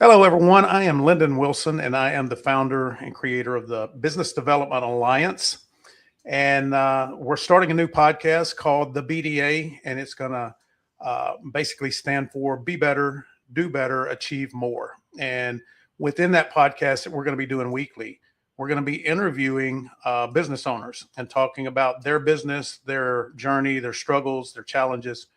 Hello, everyone. I am Lendon Wilson, and I am the founder and creator of the Business Development Alliance. And we're starting a new podcast called the BDA, and it's going to basically stand for Be Better, Do Better, Achieve More. And within that podcast that we're going to be doing weekly, we're going to be interviewing business owners and talking about their business, their journey, their struggles, their challenges,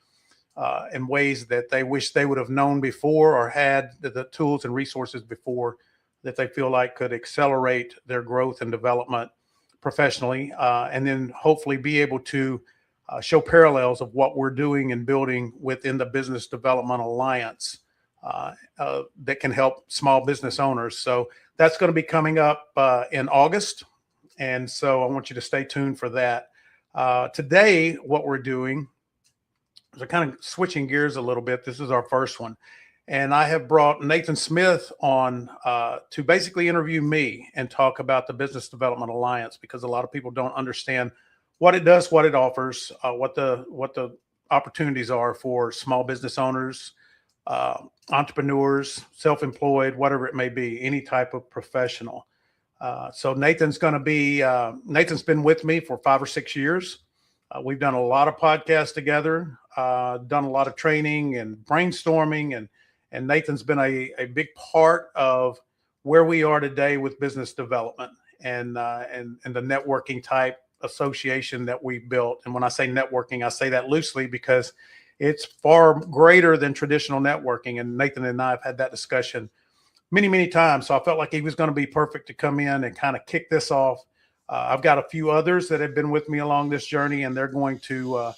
in ways that they wish they would have known before or had the tools and resources before that they feel like could accelerate their growth and development professionally, and then hopefully be able to show parallels of what we're doing and building within the Business Development Alliance that can help small business owners. So that's going to be coming up in August. And so I want you to stay tuned for that. Today, what we're doing, so kind of switching gears a little bit. This is our first one. And I have brought Nathan Smith on to basically interview me and talk about the Business Development Alliance, because a lot of people don't understand what it does, what it offers, what the opportunities are for small business owners, entrepreneurs, self-employed, whatever it may be, any type of professional. So Nathan's been with me for 5 or 6 years. We've done a lot of podcasts together, done a lot of training and brainstorming, and Nathan's been a big part of where we are today with business development and the networking type association that we built. And when I say networking, I say that loosely because it's far greater than traditional networking. And Nathan and I have had that discussion many, many times. So I felt like he was going to be perfect to come in and kind of kick this off. I've got a few others that have been with me along this journey, and they're going to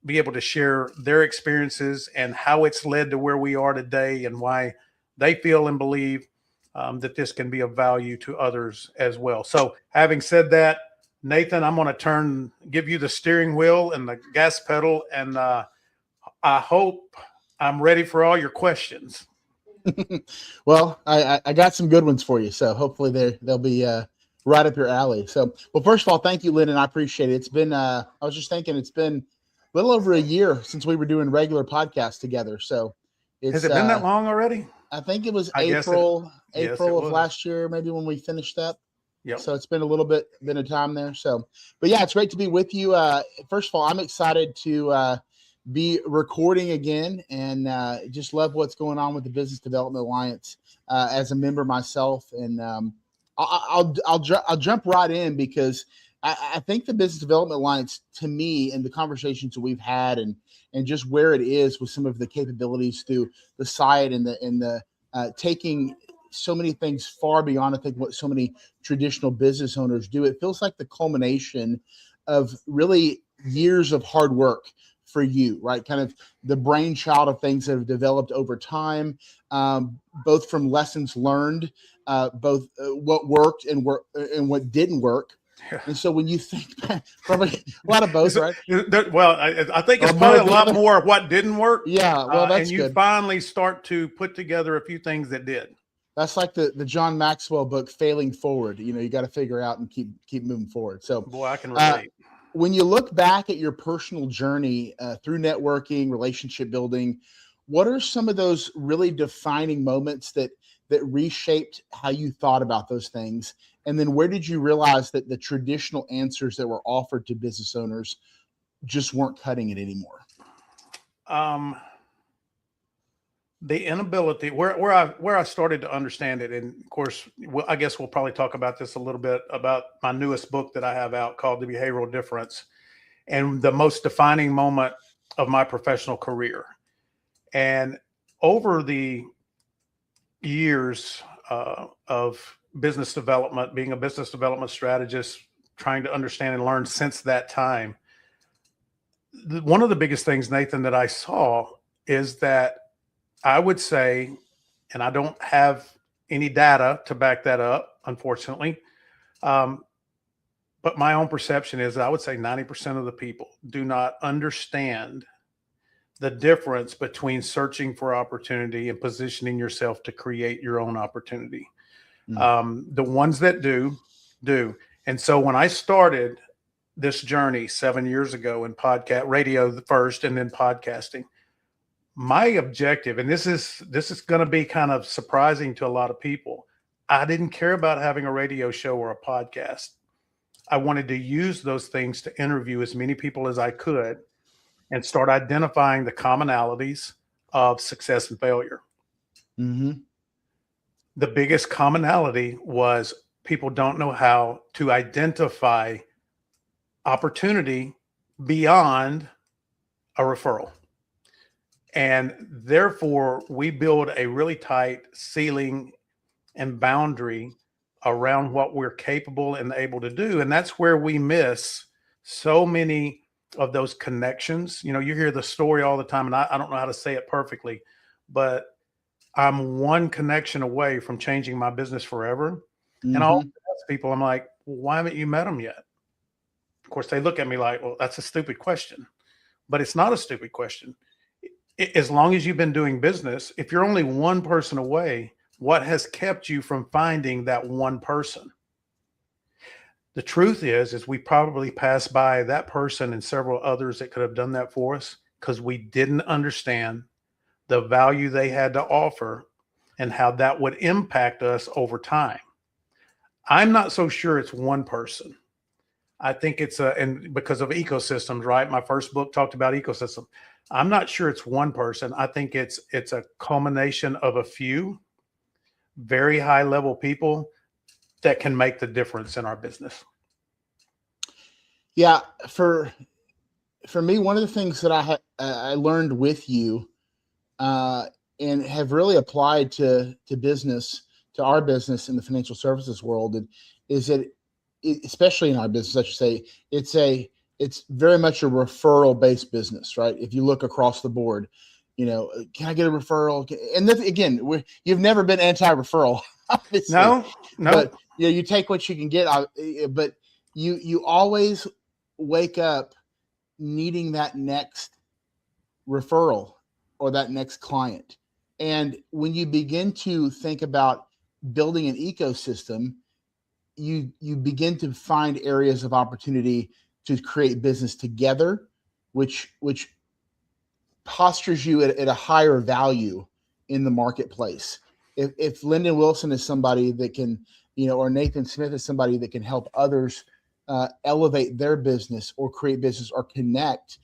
be able to share their experiences and how it's led to where we are today and why they feel and believe that this can be of value to others as well. So having said that, Nathan, I'm going to give you the steering wheel and the gas pedal, and I hope I'm ready for all your questions. Well, I got some good ones for you, so hopefully they'll be right up your alley. So, well, first of all, thank you, Lynn, I appreciate it. It's been, I was just thinking, it's been a little over a year since we were doing regular podcasts together. So Has it been that long already? I think it was April of last year, maybe, when we finished up. Yep. So it's been a time there. So, but yeah, it's great to be with you. First of all, I'm excited to be recording again, and just love what's going on with the Business Development Alliance as a member myself. And I'll jump right in, because I think the Business Development Alliance, to me, and the conversations that we've had, and just where it is with some of the capabilities through the site and the taking so many things far beyond, I think, what so many traditional business owners do. It feels like the culmination of really years of hard work for you, right? Kind of the brainchild of things that have developed over time, both from lessons learned, both what worked and what didn't work. Yeah. And so when you think back, probably a lot of both, right? Well, I think it's probably a lot more of what didn't work. Yeah, well, that's and you good. Finally start to put together a few things that did. That's like the John Maxwell book, Failing Forward. You got to figure out and keep moving forward. So, boy, I can relate. When you look back at your personal journey through networking, relationship building, what are some of those really defining moments that reshaped how you thought about those things? And then where did you realize that the traditional answers that were offered to business owners just weren't cutting it anymore? The inability, where I started to understand it, and of course, I guess we'll probably talk about this a little bit, about my newest book that I have out called The Behavioral Difference, and the most defining moment of my professional career. And over the years of business development, being a business development strategist, trying to understand and learn since that time, one of the biggest things, Nathan, that I saw is that I would say, and I don't have any data to back that up, unfortunately, but my own perception is that I would say 90% of the people do not understand the difference between searching for opportunity and positioning yourself to create your own opportunity. The ones that do. And so when I started this journey 7 years ago in radio first and then podcasting, My objective, and this is going to be kind of surprising to a lot of people. I didn't care about having a radio show or a podcast. I wanted to use those things to interview as many people as I could and start identifying the commonalities of success and failure. Mm-hmm. The biggest commonality was people don't know how to identify opportunity beyond a referral. And therefore, we build a really tight ceiling and boundary around what we're capable and able to do. And that's where we miss so many of those connections. You hear the story all the time, and I don't know how to say it perfectly, but I'm one connection away from changing my business forever. Mm-hmm. And I'll ask people, I'm like, well, why haven't you met them yet? Of course, they look at me like, well, that's a stupid question. But it's not a stupid question. As long as you've been doing business, if you're only one person away, what has kept you from finding that one person? The truth is we probably passed by that person and several others that could have done that for us because we didn't understand the value they had to offer and how that would impact us over time. I'm not so sure it's one person. I think it's and because of ecosystems, right? My first book talked about ecosystem. I'm not sure it's one person. I think it's a culmination of a few very high level people that can make the difference in our business. Yeah, for me, one of the things that I learned with you, and have really applied to our business in the financial services world, is that especially in our business, I should say, it's very much a referral based business, right? If you look across the board, can I get a referral? And then, again, you've never been anti-referral, obviously. No. But you take what you can get. But you always wake up needing that next referral or that next client. And when you begin to think about building an ecosystem, you begin to find areas of opportunity to create business together, which postures you at a higher value in the marketplace. If Lendon Wilson is somebody that can, or Nathan Smith is somebody that can help others elevate their business or create business or connect,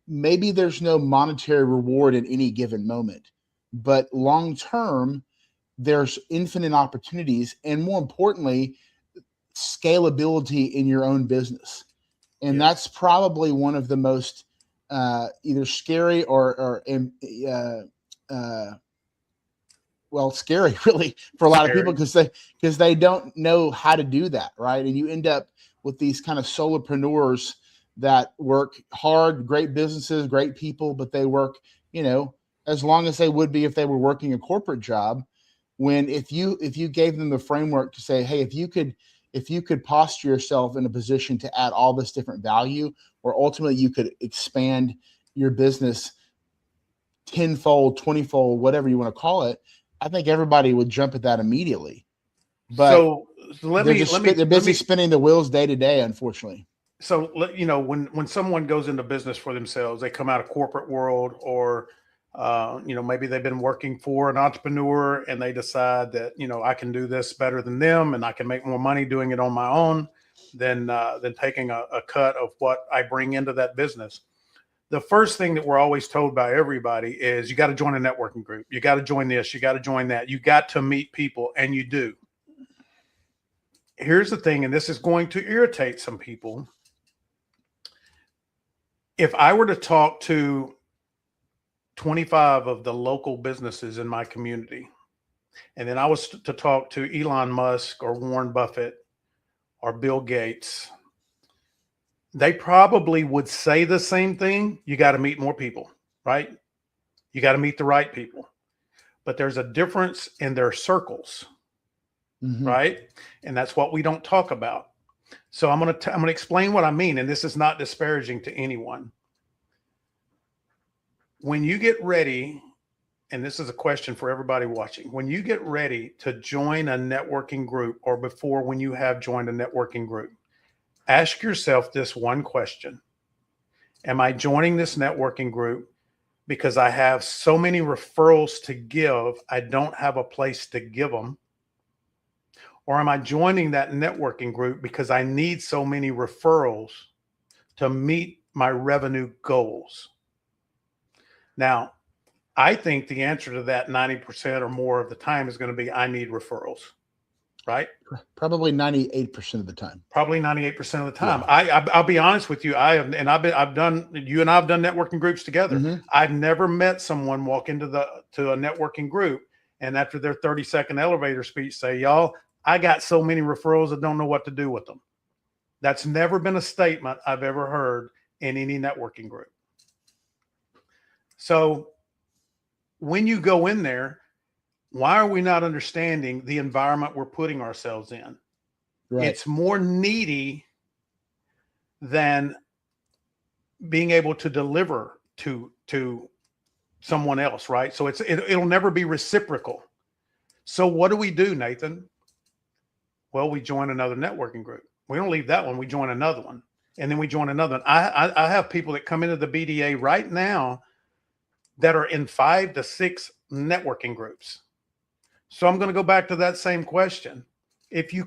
maybe there's no monetary reward in any given moment, but long term, there's infinite opportunities, and more importantly, scalability in your own business. And that's probably one of the most either scary or scary really for a lot of people, because they don't know how to do that, right? And you end up with these kind of solopreneurs that work hard, great businesses, great people, but they work, as long as they would be if they were working a corporate job. When if you gave them the framework to say, hey, if you could posture yourself in a position to add all this different value, or ultimately you could expand your business tenfold, 20-fold, whatever you want to call it, I think everybody would jump at that immediately. But so they're busy spinning the wheels day to day, unfortunately. So, when someone goes into business for themselves, they come out of corporate world, or maybe they've been working for an entrepreneur and they decide that, I can do this better than them and I can make more money doing it on my own than taking a cut of what I bring into that business. The first thing that we're always told by everybody is you got to join a networking group. You got to join this. You got to join that. You got to meet people, and you do. Here's the thing, and this is going to irritate some people. If I were to talk to 25 of the local businesses in my community, and then I was to talk to Elon Musk or Warren Buffett or Bill Gates, they probably would say the same thing. You got to meet more people, right? You got to meet the right people. But there's a difference in their circles, right? And that's what we don't talk about. So I'm going to explain what I mean, and this is not disparaging to anyone. When you get ready, and this is a question for everybody watching, when you get ready to join a networking group, or before when you have joined a networking group, ask yourself this one question. Am I joining this networking group because I have so many referrals to give, I don't have a place to give them? Or am I joining that networking group because I need so many referrals to meet my revenue goals? Now, I think the answer to that 90% or more of the time is going to be I need referrals, right? Probably 98% of the time. Probably 98% of the time. Yeah. I'll be honest with you. I've done, you and I've done networking groups together. Mhm. I've never met someone walk into to a networking group and after their 30-second elevator speech say, y'all, I got so many referrals, I don't know what to do with them. That's never been a statement I've ever heard in any networking group. So when you go in there, why are we not understanding the environment we're putting ourselves in? Right. It's more needy than being able to deliver to someone else, right? So it'll never be reciprocal. So what do we do, Nathan? Well, we join another networking group. We don't leave that one. We join another one, and then we join another one. I have people that come into the BDA right now that are in 5 to 6 networking groups. So I'm going to go back to that same question. If you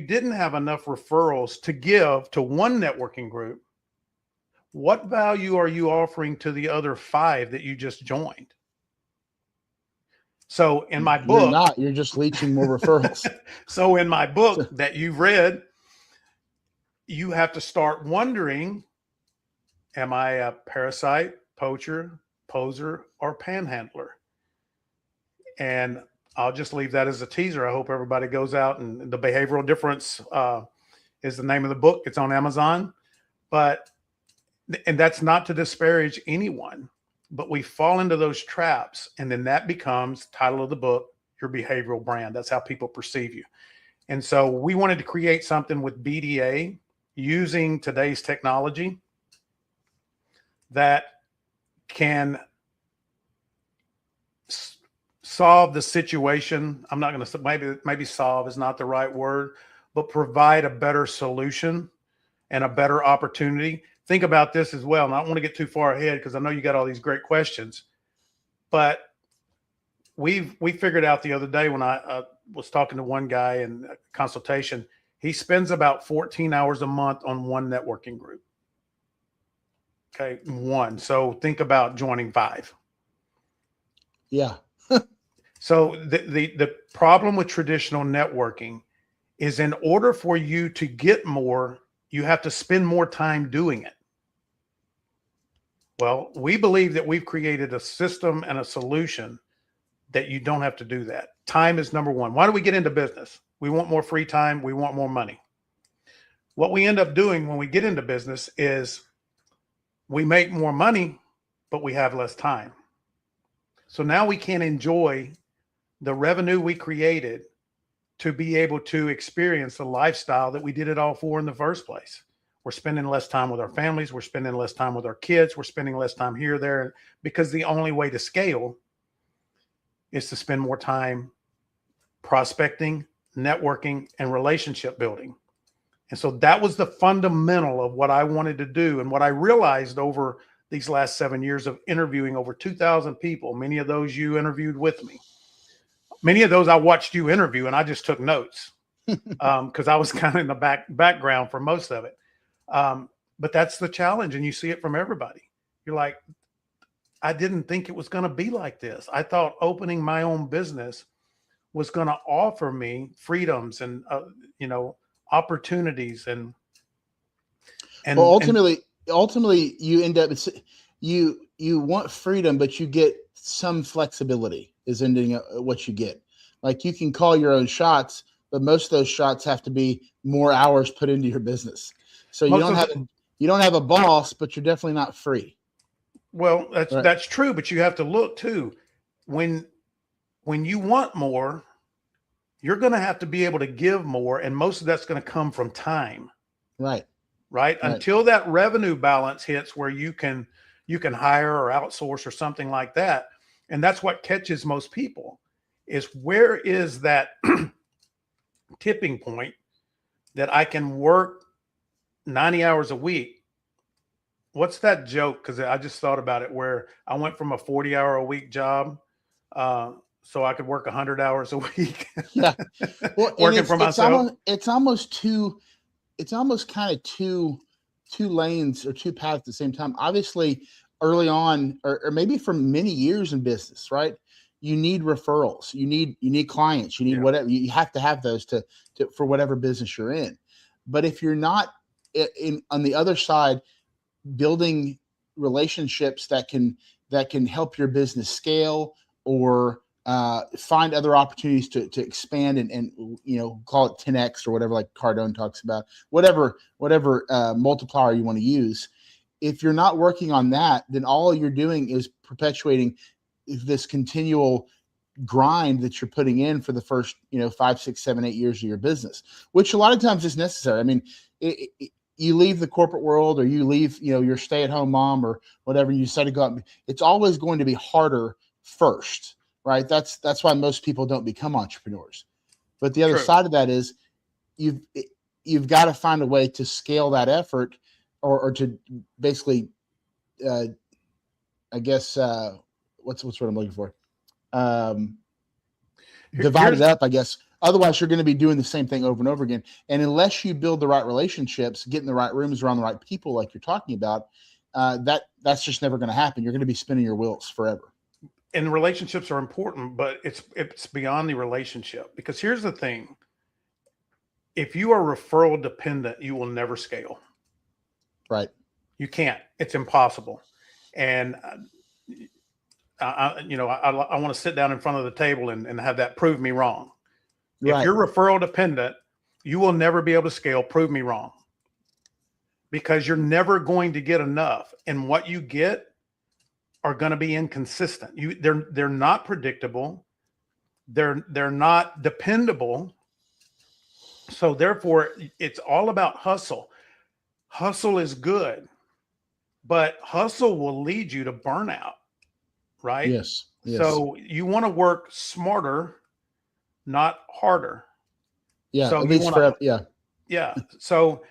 didn't have enough referrals to give to one networking group, what value are you offering to the other 5 that you just joined? So in my book, you're just leeching more referrals. So in my book that you've read, you have to start wondering, am I a parasite, poacher, poser, or panhandler? And I'll just leave that as a teaser. I hope everybody goes out, and The Behavioral Difference is the name of the book. It's on Amazon. And that's not to disparage anyone, but we fall into those traps. And then that becomes, title of the book, your behavioral brand. That's how people perceive you. And so we wanted to create something with BDA using today's technology that can solve the situation. I'm not going to say, maybe solve is not the right word, but provide a better solution and a better opportunity. Think about this as well. And I don't want to get too far ahead because I know you got all these great questions, but we figured out the other day when I was talking to one guy in a consultation, he spends about 14 hours a month on one networking group. Okay. One. So think about joining 5. Yeah. So the problem with traditional networking is, in order for you to get more, you have to spend more time doing it. Well, we believe that we've created a system and a solution that you don't have to do that. Time is number one. Why do we get into business? We want more free time. We want more money. What we end up doing when we get into business is we make more money, but we have less time. So now we can't enjoy the revenue we created to be able to experience the lifestyle that we did it all for in the first place. We're spending less time with our families. We're spending less time with our kids. We're spending less time here, there, because the only way to scale is to spend more time prospecting, networking, and relationship building. And so that was the fundamental of what I wanted to do. And what I realized over these last 7 years of interviewing over 2,000 people, many of those you interviewed with me. Many of those I watched you interview, and I just took notes because I was kind of in the background for most of it. But that's the challenge, and you see it from everybody. You're like, I didn't think it was going to be like this. I thought opening my own business was going to offer me freedoms and opportunities and well, ultimately you end up, you want freedom, but you get some flexibility is ending what you get. Like, you can call your own shots, but most of those shots have to be more hours put into your business. So you don't have a boss, but you're definitely not free. Well, that's true, but you have to look too. When you want more, you're going to have to be able to give more, and most of that's going to come from time. Right. Until that revenue balance hits where you can hire or outsource or something like that. And that's what catches most people, is where is that tipping point that I can work 90 hours a week what's that joke? Because I just thought about it, where I went from a 40-hour-a-week job, so I could work 100 hours a week, Yeah. Well, and working for myself. it's almost kind of two lanes or two paths at the same time. Obviously, early on, or maybe for many years in business, right? You need referrals, you need clients, you need Yeah. whatever. You have to have those to for whatever business you're in. But if you're not on the other side, building relationships that can help your business scale, or find other opportunities to expand and call it 10x or whatever, like Cardone talks about, whatever multiplier you want to use. If you're not working on that, then all you're doing is perpetuating this continual grind that you're putting in for the first 5, 6, 7, 8 years of your business, which a lot of times is necessary. I mean, you leave the corporate world, or you leave your stay-at-home mom or whatever, you decide to go out, it's always going to be harder first, right? That's why most people don't become entrepreneurs. But the other True. side of that is you've got to find a way to scale that effort, or to basically I guess what's what I'm looking for, divide it up, I guess. Otherwise, you're going to be doing the same thing over and over again. And unless you build the right relationships, get in the right rooms around the right people, like you're talking about, that's just never going to happen. You're going to be spinning your wheels forever. And relationships are important, but it's beyond the relationship. Because here's the thing: if you are referral dependent, you will never scale. Right. You can't. It's impossible. And I want to sit down in front of the table and have that prove me wrong. Right. If you're referral dependent, you will never be able to scale. Prove me wrong. Because you're never going to get enough, and what you get are going to be inconsistent. They're not predictable. They're not dependable. So therefore, it's all about hustle. Hustle is good, but hustle will lead you to burnout, right? Yes. So you want to work smarter, not harder. Yeah. So at least forever. Yeah. Yeah. So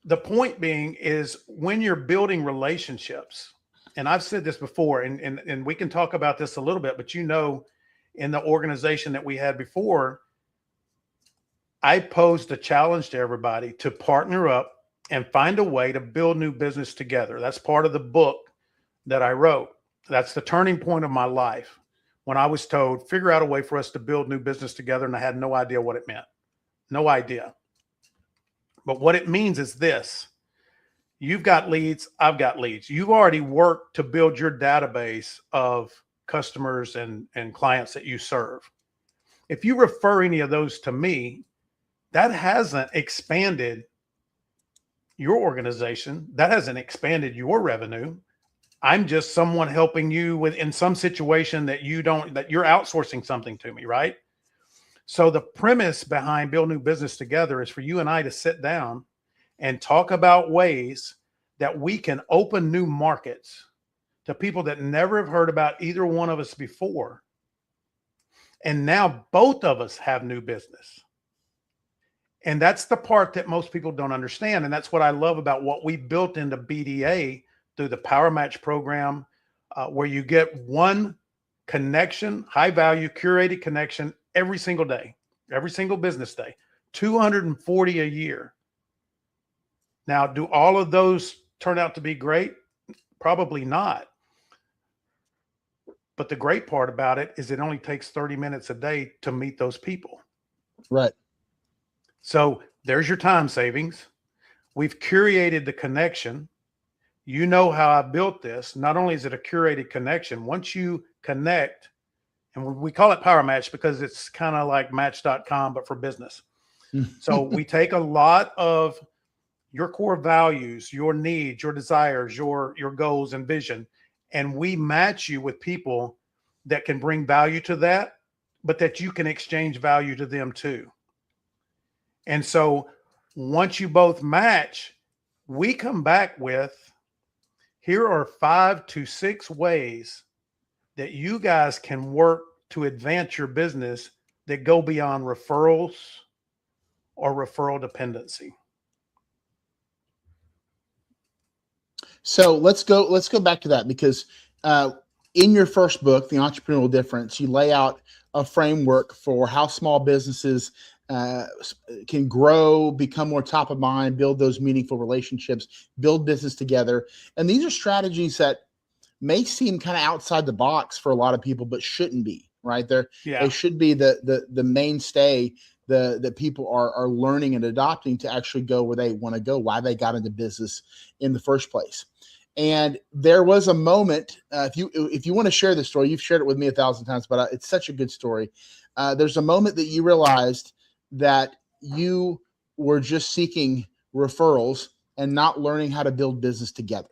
the point being is, when you're building relationships, and I've said this before, and we can talk about this a little bit, but in the organization that we had before, I posed a challenge to everybody to partner up and find a way to build new business together. That's part of the book that I wrote. That's the turning point of my life, when I was told, figure out a way for us to build new business together. And I had no idea what it meant. No idea. But what it means is this: you've got leads, I've got leads. You've already worked to build your database of customers and clients that you serve. If you refer any of those to me, that hasn't expanded your organization. That hasn't expanded your revenue. I'm just someone helping you in some situation that you're outsourcing something to me, right? So the premise behind Build New Business Together is for you and I to sit down and talk about ways that we can open new markets to people that never have heard about either one of us before. And now both of us have new business. And that's the part that most people don't understand. And that's what I love about what we built into BDA through the Power Match program, where you get one connection, high value, curated connection every single day, every single business day, 240 a year. Now, do all of those turn out to be great? Probably not. But the great part about it is it only takes 30 minutes a day to meet those people. Right. So there's your time savings. We've curated the connection. You know how I built this. Not only is it a curated connection, once you connect, and we call it Power Match because it's kind of like Match.com, but for business. So we take a lot of your core values, your needs, your desires, your goals and vision, and we match you with people that can bring value to that, but that you can exchange value to them too. And so once you both match, we come back with, here are 5 to 6 ways that you guys can work to advance your business that go beyond referrals or referral dependency. So let's go back to that because in your first book, The Entrepreneurial Difference, you lay out a framework for how small businesses can grow, become more top of mind, build those meaningful relationships, build business together. And these are strategies that may seem kind of outside the box for a lot of people, but shouldn't be, right? They should be the mainstay that people are learning and adopting to actually go where they want to go, why they got into business in the first place. And there was a moment, if you want to share this story, you've shared it with me 1,000 times, but it's such a good story. There's a moment that you realized that you were just seeking referrals and not learning how to build business together.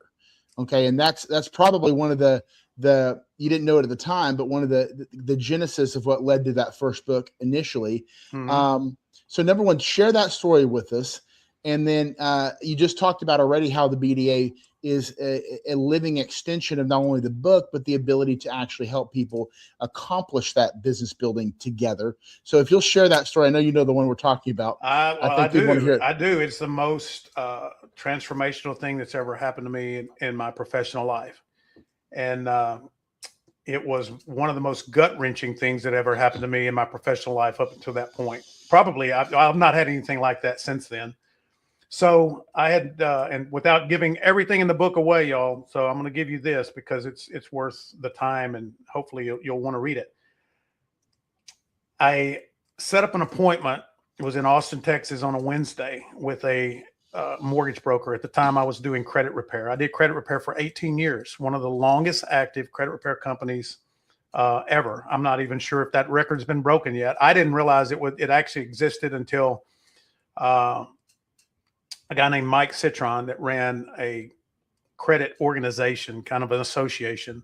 Okay. And that's probably one of the you didn't know it at the time, but one of the genesis of what led to that first book initially. Mm-hmm. So number one, share that story with us. And then you just talked about already how the BDA is a living extension of not only the book, but the ability to actually help people accomplish that business building together. So if you'll share that story, I know you know the one we're talking about. I think people want to hear it. I do. It's the most transformational thing that's ever happened to me in my professional life. And it was one of the most gut-wrenching things that ever happened to me in my professional life up until that point. Probably, I've not had anything like that since then. So I had, and without giving everything in the book away, y'all, so I'm going to give you this because it's worth the time and hopefully you'll want to read it. I set up an appointment. It was in Austin, Texas on a Wednesday with a mortgage broker. At the time I was doing credit repair. I did credit repair for 18 years, one of the longest active credit repair companies ever. I'm not even sure if that record's been broken yet. I didn't realize it actually existed until a guy named Mike Citron that ran a credit organization, kind of an association,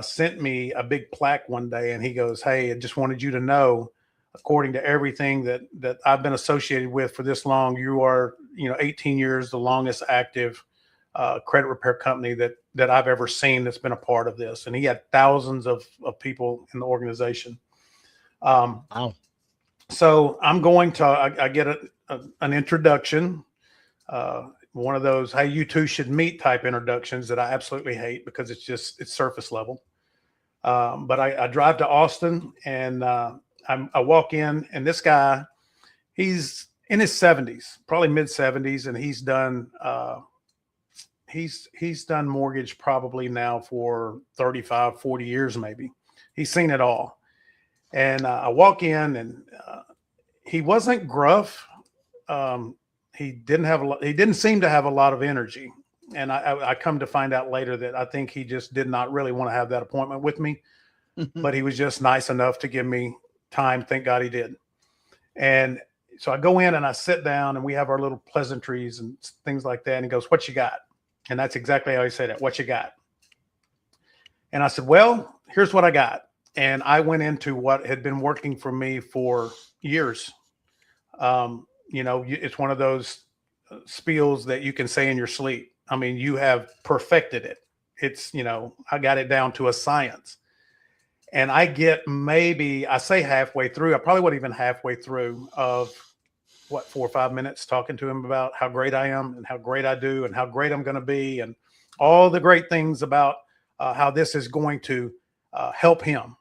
sent me a big plaque one day. And he goes, "Hey, I just wanted you to know, according to everything that I've been associated with for this long, you are, 18 years, the longest active credit repair company that I've ever seen that's been a part of this." And he had thousands of people in the organization. Wow. So I'm going to, I get an introduction, one of those, "Hey, you two should meet" type introductions that I absolutely hate because it's surface level. But I drive to Austin and I walk in, and this guy, he's in his 70s, probably mid 70s. And he's done, he's done mortgage probably now for 35, 40 years, maybe. He's seen it all. And I walk in and he wasn't gruff. He didn't seem to have a lot of energy. And I come to find out later that I think he just did not really want to have that appointment with me, but he was just nice enough to give me time. Thank God he did. And so I go in and I sit down and we have our little pleasantries and things like that. And he goes, "What you got?" And that's exactly how he said it. "What you got?" And I said, "Well, here's what I got." And I went into what had been working for me for years. It's one of those spiels that you can say in your sleep. I mean, you have perfected it. It's, I got it down to a science. And I get maybe, I say halfway through, I probably wasn't even halfway through of 4 or 5 minutes talking to him about how great I am and how great I do and how great I'm going to be and all the great things about how this is going to help him.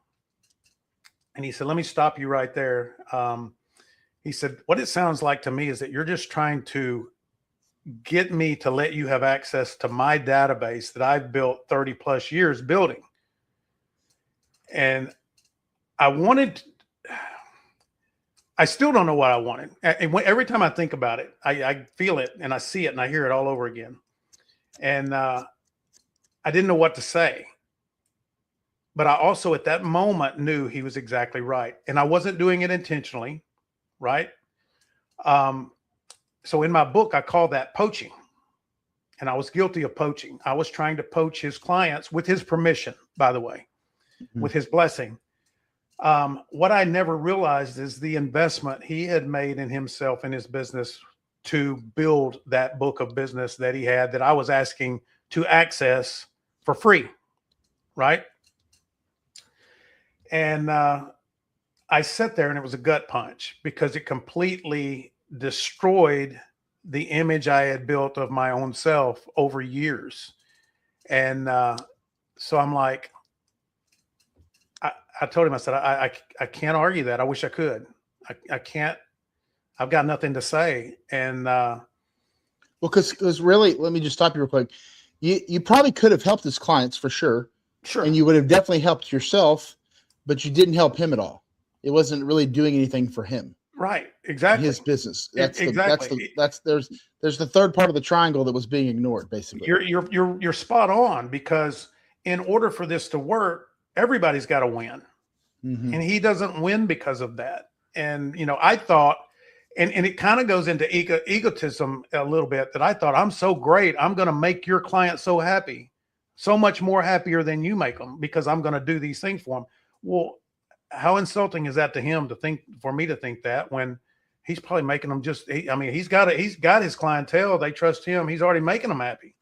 And he said, "Let me stop you right there." He said, "What it sounds like to me is that you're just trying to get me to let you have access to my database that I've built 30 plus years building." And I still don't know what I wanted. And every time I think about it, I feel it and I see it and I hear it all over again. And I didn't know what to say. But I also at that moment knew he was exactly right. And I wasn't doing it intentionally, right? So in my book, I call that poaching. And I was guilty of poaching. I was trying to poach his clients with his permission, by the way, with his blessing. What I never realized is the investment he had made in himself and his business to build that book of business that he had that I was asking to access for free, right? And I sat there and it was a gut punch because it completely destroyed the image I had built of my own self over years. And so I'm like, I told him, I said, I can't argue that. I wish I could. I can't. I've got nothing to say. And well, because really, let me just stop you real quick. You probably could have helped his clients for sure. sure. And you would have definitely helped yourself, but you didn't help him at all. It wasn't really doing anything for him. Right. Exactly. His business. There's the third part of the triangle that was being ignored, basically. You're spot on, because in order for this to work, everybody's got to win. Mm-hmm. And he doesn't win because of that. And, I thought, and it kind of goes into egotism a little bit, that I thought, I'm so great, I'm going to make your client so happy, so much more happier than you make them, because I'm going to do these things for them. Well, how insulting is that to him, for me to think that, when he's probably making them he's got his clientele. They trust him. He's already making them happy.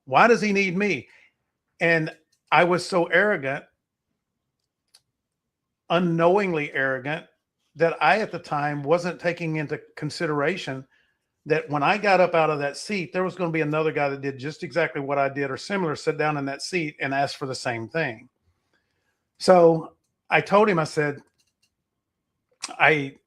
Why does he need me? And I was so arrogant, unknowingly arrogant, that I, at the time, wasn't taking into consideration that when I got up out of that seat, there was going to be another guy that did just exactly what I did or similar, sit down in that seat and ask for the same thing. So I told him, I said, I'm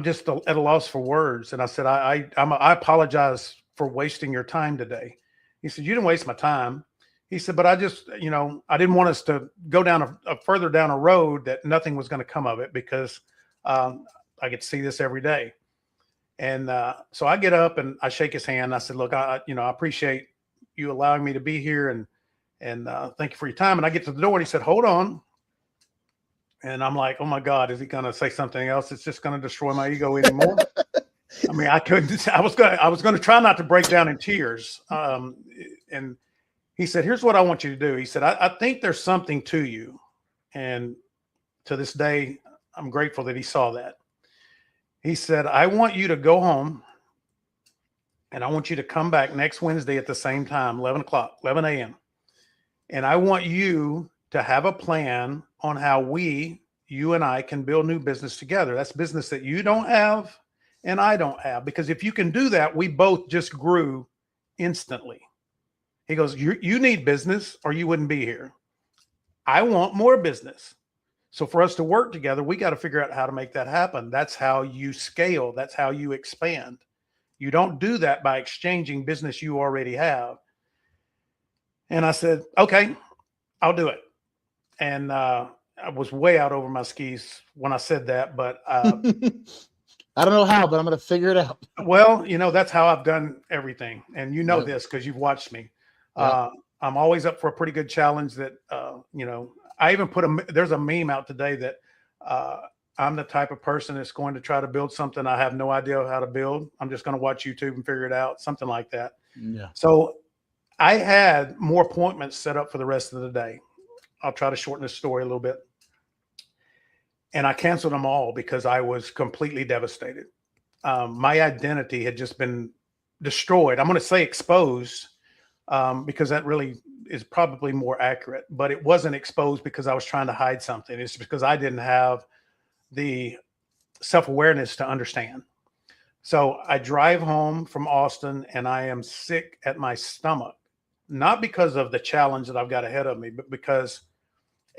just at a loss for words. And I said, I apologize for wasting your time today. He said, you didn't waste my time. He said, but I just, I didn't want us to go down a further down a road that nothing was going to come of it, because I get to see this every day. And so I get up and I shake his hand. I said, look, I appreciate you allowing me to be here, and thank you for your time. And I get to the door and he said, hold on. And I'm like, oh my God, is he going to say something else? It's just going to destroy my ego anymore. I mean, I was going to try not to break down in tears. And he said, here's what I want you to do. He said, I think there's something to you. And to this day, I'm grateful that he saw that. He said, I want you to go home, and I want you to come back next Wednesday at the same time, 11 a.m. And I want you to have a plan on how you and I can build new business together. That's business that you don't have and I don't have. Because if you can do that, we both just grew instantly. He goes, you need business or you wouldn't be here. I want more business. So for us to work together, we got to figure out how to make that happen. That's how you scale. That's how you expand. You don't do that by exchanging business you already have. And I said, okay, I'll do it. And I was way out over my skis when I said that, but I don't know how, but I'm going to figure it out. Well, that's how I've done everything. And this because you've watched me. Yeah. I'm always up for a pretty good challenge that, I even there's a meme out today that I'm the type of person that's going to try to build something I have no idea how to build. I'm just going to watch YouTube and figure it out, something like that. Yeah. So I had more appointments set up for the rest of the day. I'll try to shorten this story a little bit. And I canceled them all because I was completely devastated. My identity had just been destroyed. I'm going to say exposed because that really is probably more accurate, but it wasn't exposed because I was trying to hide something. It's because I didn't have the self-awareness to understand. So I drive home from Austin and I am sick at my stomach, not because of the challenge that I've got ahead of me, but because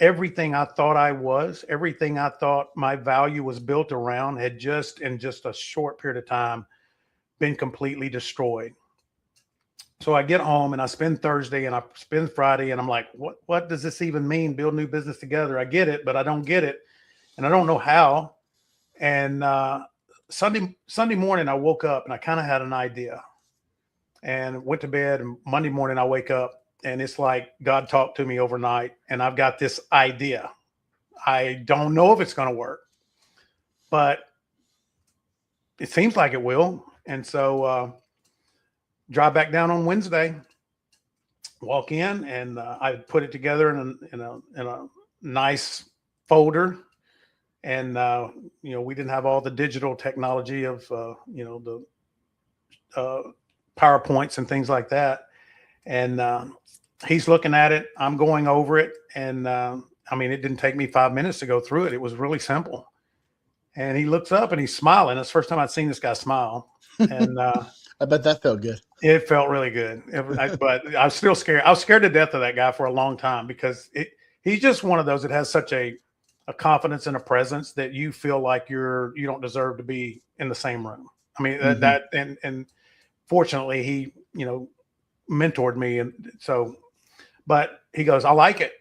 everything I thought I was, everything I thought my value was built around had just in just a short period of time been completely destroyed. So I get home and I spend Thursday and I spend Friday and I'm like, what does this even mean? Build new business together. I get it, but I don't get it. And I don't know how. And Sunday morning, I woke up and I kind of had an idea and went to bed. And Monday morning, I wake up and it's like God talked to me overnight and I've got this idea. I don't know if it's going to work, but it seems like it will. And so drive back down on Wednesday, walk in, and I put it together in a nice folder. And we didn't have all the digital technology of the PowerPoints and things like that. And he's looking at it. I'm going over it, and it didn't take me 5 minutes to go through it. It was really simple. And he looks up and he's smiling. It's the first time I'd seen this guy smile. And I bet that felt good. It felt really good. But I was still scared. I was scared to death of that guy for a long time because he's just one of those that has such a confidence and a presence that you feel like you don't deserve to be in the same room. I mean, and fortunately he, mentored me. And so, but he goes, I like it.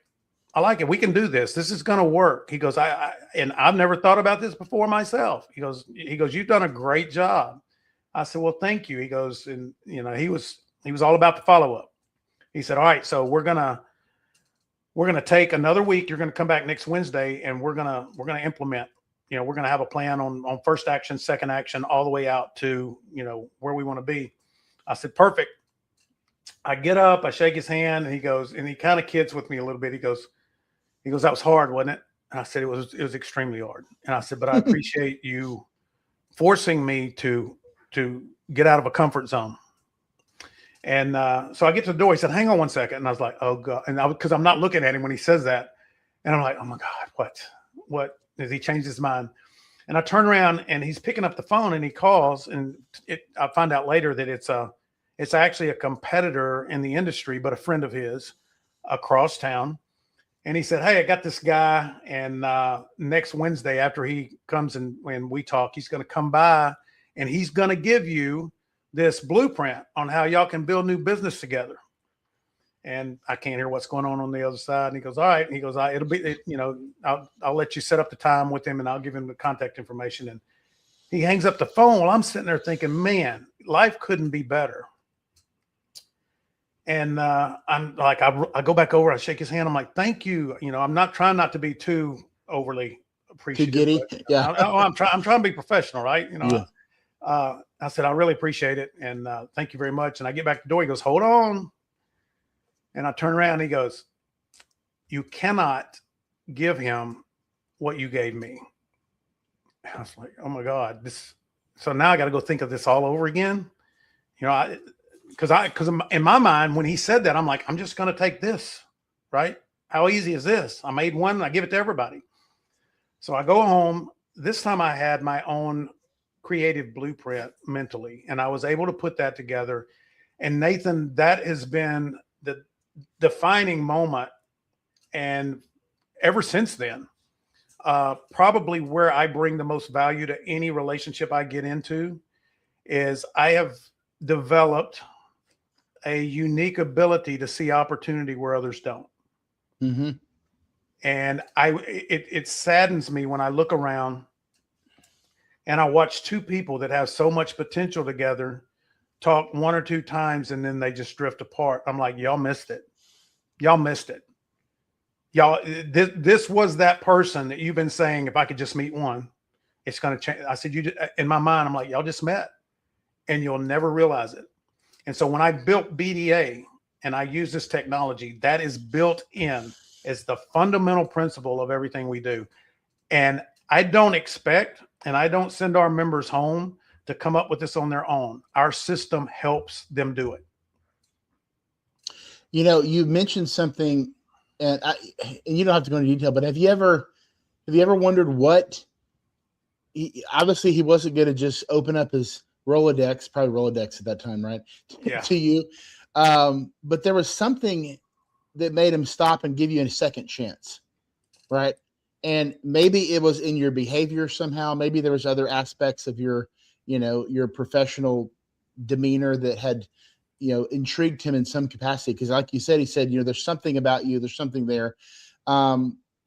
We can do this. This is going to work. He goes, and I've never thought about this before myself. He goes, you've done a great job. I said, well, thank you. He goes, and he was all about the follow-up. He said, all right, so we're going to take another week. You're going to come back next Wednesday and we're going to implement, we're going to have a plan on first action, second action, all the way out to, where we want to be. I said, perfect. I get up, I shake his hand, and he goes, and he kind of kids with me a little bit. He goes, that was hard, wasn't it? And I said, it was extremely hard. And I said, but I appreciate you forcing me to get out of a comfort zone. And so I get to the door. He said, hang on one second. And I was like, oh God. And because I'm not looking at him when he says that. And I'm like, oh my God, what has he changed his mind? And I turn around and he's picking up the phone and he calls, and I find out later that it's actually a competitor in the industry, but a friend of his across town. And he said, hey, I got this guy. And next Wednesday, after he comes and when we talk, he's going to come by and he's going to give you this blueprint on how y'all can build new business together. And I can't hear what's going on the other side. And he goes, all right. And he goes, it'll be, I'll let you set up the time with him and I'll give him the contact information. And he hangs up the phone. Well, I'm sitting there thinking, man, life couldn't be better. And I'm like, I go back over, I shake his hand. I'm like, thank you. I'm not trying not to be too overly appreciative. Too giddy. But, yeah. I'm trying to be professional, right? Yeah. I said, I really appreciate it. And thank you very much. And I get back to the door. He goes, hold on. And I turn around and he goes, you cannot give him what you gave me. And I was like, oh my God, so now I got to go think of this all over again. Because in my mind, when he said that, I'm like, I'm just going to take this, right? How easy is this? I made one and I give it to everybody. So I go home. This time I had my own creative blueprint mentally, and I was able to put that together. And Nathan, that has been the defining moment. And ever since then, probably where I bring the most value to any relationship I get into is I have developed a unique ability to see opportunity where others don't. Mm-hmm. And it saddens me when I look around and I watch two people that have so much potential together talk one or two times and then they just drift apart. I'm like, y'all missed it. Y'all missed it. Y'all, this was that person that you've been saying, if I could just meet one, it's going to change. I said, in my mind, I'm like, y'all just met and you'll never realize it. And so when I built BDA and I use this technology, that is built in as the fundamental principle of everything we do. And I don't expect, and I don't send our members home to come up with this on their own. Our system helps them do it. You mentioned something, and you don't have to go into detail, but have you ever wondered what? Obviously, he wasn't going to just open up his Rolodex, probably Rolodex at that time, right? Yeah. To you. But there was something that made him stop and give you a second chance, right? And maybe it was in your behavior somehow. Maybe there was other aspects of your professional demeanor that had, intrigued him in some capacity. Because like you said, he said, there's something about you, there's something there.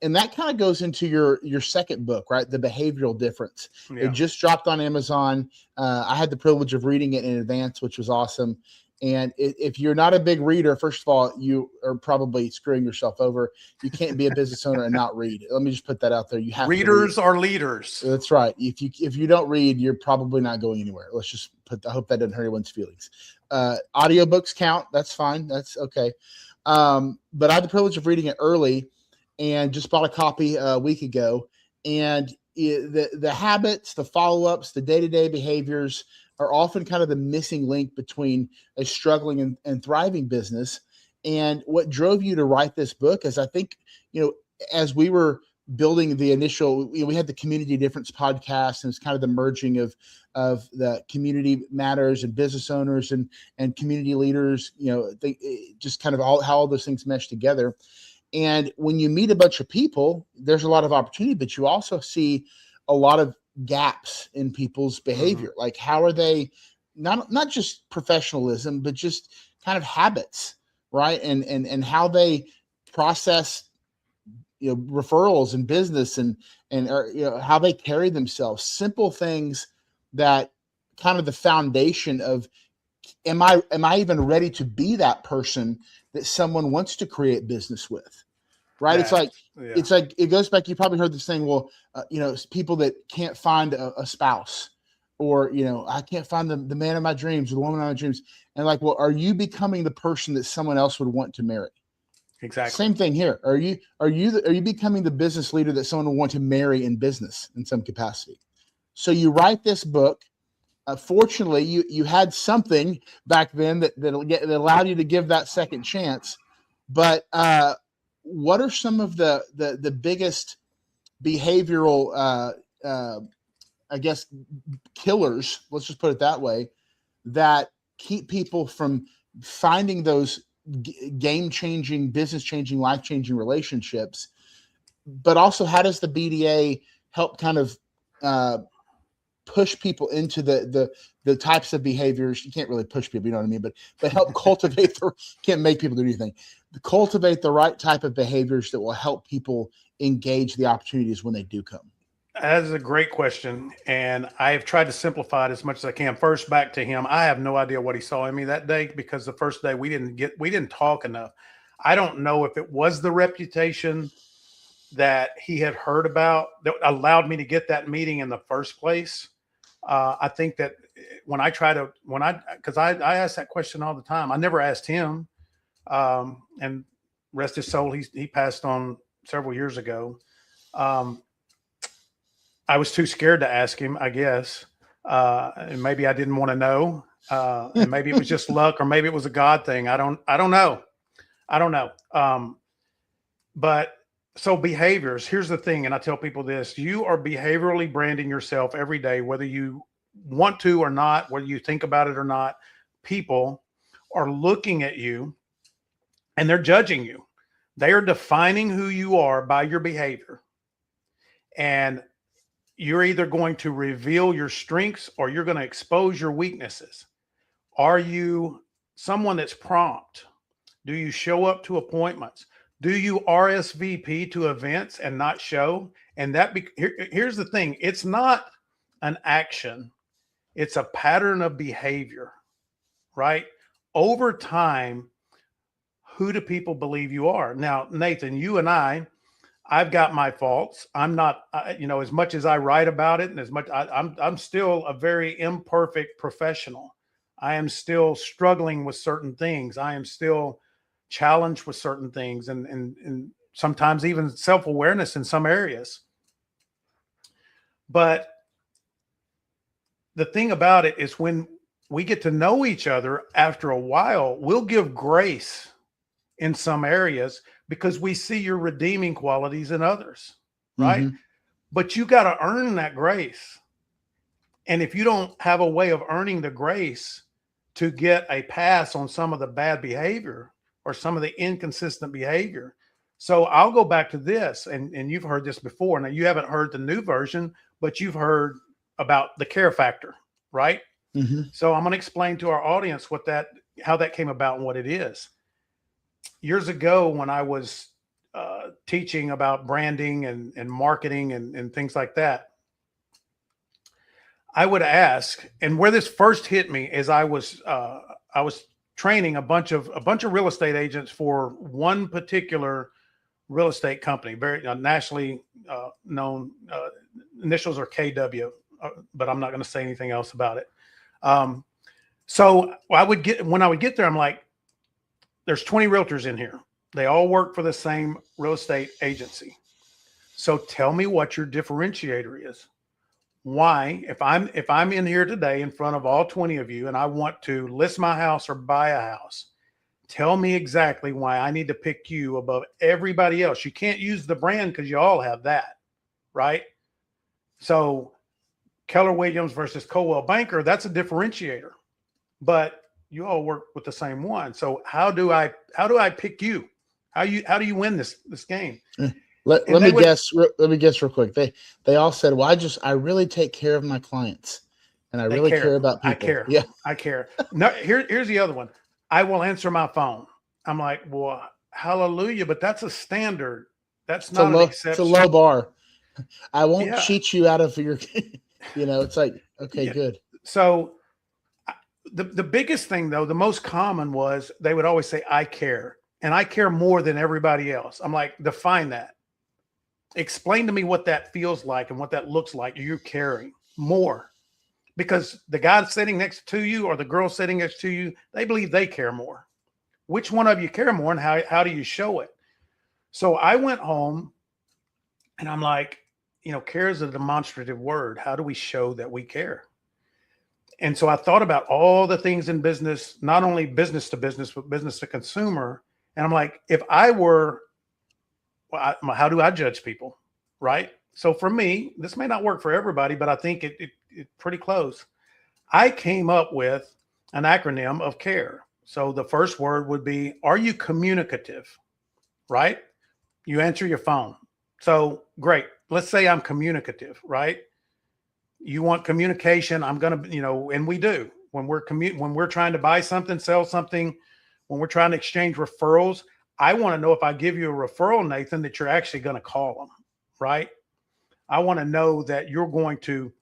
And that kind of goes into your second book, right? The Behavioral Difference. Yeah. It just dropped on Amazon. I had the privilege of reading it in advance, which was awesome. And if you're not a big reader, first of all, you are probably screwing yourself over. You can't be a business owner and not read. Let me just put that out there. You have readers to read. Are leaders. That's right. If you don't read, you're probably not going anywhere. Let's just I hope that doesn't hurt anyone's feelings. Audiobooks count. That's fine. That's okay. But I had the privilege of reading it early and just bought a copy a week ago. And the habits, the follow-ups, the day-to-day behaviors are often kind of the missing link between a struggling and thriving business. And what drove you to write this book is, I think, as we were building the initial, we had the Community Difference podcast, and it's kind of the merging of the community matters and business owners and community leaders, just kind of how all those things mesh together. And when you meet a bunch of people, there's a lot of opportunity, but you also see a lot of gaps in people's behavior. Like, how are they not just professionalism, but just kind of habits, right? And how they process, referrals and business and how they carry themselves. Simple things that kind of the foundation of, am I even ready to be that person that someone wants to create business with? Right. It's like it goes back. You probably heard this thing. Well, it's people that can't find a spouse, or, I can't find the man of my dreams or the woman of my dreams. And like, well, are you becoming the person that someone else would want to marry? Exactly. Same thing here. Are you becoming the business leader that someone would want to marry in business in some capacity? So you write this book. Fortunately, you had something back then that allowed you to give that second chance. But what are some of the biggest behavioral, I guess, killers, let's just put it that way, that keep people from finding those game-changing, business-changing, life-changing relationships? But also, how does the BDA help kind of push people into the types of behaviors? You can't really push people, you know what I mean? But help cultivate can't make people do anything. Cultivate the right type of behaviors that will help people engage the opportunities when they do come. That is a great question, and I've tried to simplify it as much as I can. First, back to him. I have no idea what he saw in me that day, because the first day we didn't talk enough. I don't know if it was the reputation that he had heard about that allowed me to get that meeting in the first place. I think that because I ask that question all the time. I never asked him, and rest his soul, he passed on several years ago. I was too scared to ask him, I guess. And maybe I didn't want to know. And maybe it was just luck, or maybe it was a God thing. I don't know. But so behaviors, here's the thing. And I tell people this: you are behaviorally branding yourself every day, whether you want to or not, whether you think about it or not. People are looking at you and they're judging you. They are defining who you are by your behavior. And you're either going to reveal your strengths or you're going to expose your weaknesses. Are you someone that's prompt? Do you show up to appointments? Do you RSVP to events and not show? And here's the thing. It's not an action. It's a pattern of behavior, right? Over time, who do people believe you are? Now, Nathan, you and I've got my faults. I'm not, as much as I write about it, and as much I'm still a very imperfect professional. I am still struggling with certain things. I am still challenged with certain things, and sometimes even self-awareness in some areas. But the thing about it is, when we get to know each other after a while, we'll give grace in some areas because we see your redeeming qualities in others, right? Mm-hmm. But you got to earn that grace. And if you don't have a way of earning the grace to get a pass on some of the bad behavior or some of the inconsistent behavior. So I'll go back to this, and you've heard this before. Now, you haven't heard the new version, but you've heard about the care factor, right? Mm-hmm. So I'm going to explain to our audience how that came about and what it is. Years ago, when I was teaching about branding and marketing and things like that, I would ask, and where this first hit me is I was training a bunch of real estate agents for one particular real estate company, very nationally known. Initials are KW, but I'm not going to say anything else about it. So when I would get there, I'm like, there's 20 realtors in here. They all work for the same real estate agency. So tell me what your differentiator is. Why, if I'm in here today in front of all 20 of you and I want to list my house or buy a house, Tell me exactly why I need to pick you above everybody else. You can't use the brand because you all have that, right? So Keller Williams versus Coldwell Banker, that's a differentiator, but you all work with the same one. So how do I pick you? How do you win this game? Let me guess real quick. They all said, well, I really take care of my clients, and I really care about people. I care. Yeah, I care. No, here's the other one. I will answer my phone. I'm like, well, hallelujah, but that's a standard. That's not an exception. It's a low bar. I won't cheat you out of your, it's like, okay, good. So the biggest thing though, the most common was they would always say, I care. And I care more than everybody else. I'm like, define that. Explain to me what that feels like and what that looks like. You're caring more. Because the guy sitting next to you or the girl sitting next to you, they believe they care more. Which one of you care more, and how do you show it? So I went home and I'm like, care is a demonstrative word. How do we show that we care? And so I thought about all the things in business, not only business to business, but business to consumer. And I'm like, if I were, how do I judge people? Right? So for me, this may not work for everybody, but I think it's pretty close. I came up with an acronym of CARE. So the first word would be, are you communicative? Right? You answer your phone. So great. Let's say I'm communicative, right? You want communication. I'm going to, and we do when we're trying to buy something, sell something, when we're trying to exchange referrals. I want to know if I give you a referral, Nathan, that you're actually going to call them, right? I want to know that you're going to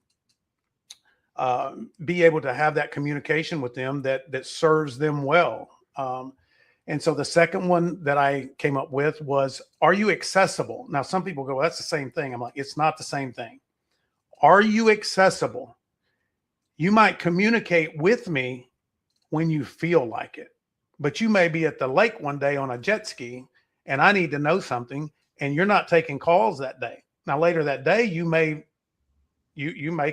be able to have that communication with them that serves them well. And so the second one that I came up with was, are you accessible? Now, some people go, well, that's the same thing. I'm like, it's not the same thing. Are you accessible? You might communicate with me when you feel like it, but you may be at the lake one day on a jet ski and I need to know something and you're not taking calls that day. Now, later that day, you may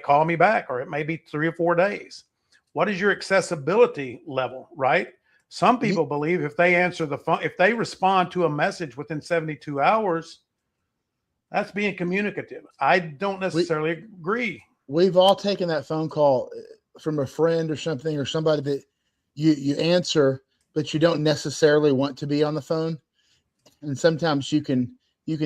call me back, or it may be 3 or 4 days. What is your accessibility level, right? Some people believe if they answer the phone, if they respond to a message within 72 hours, that's being communicative. I don't necessarily agree. We've all taken that phone call from a friend or something, or somebody that you answer, but you don't necessarily want to be on the phone. And sometimes you can